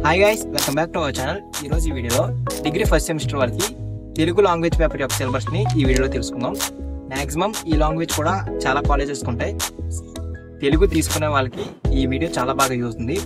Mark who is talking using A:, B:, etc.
A: Hi guys, welcome back to our channel. ఈరోజు ఈ వీడియోలో డిగ్రీ ఫస్ట్ సెమిస్టర్ వాళ్ళకి తెలుగు లాంగ్వేజ్ పేపర్ యొక్క సిలబస్ని ఈ వీడియోలో తెలుసుకుందాం. మ్యాక్సిమం ఈ లాంగ్వేజ్ కూడా చాలా కాలేజెస్ ఉంటాయి. తెలుగు తీసుకునే వాళ్ళకి ఈ వీడియో చాలా బాగా యూజ్ అవుతుంది.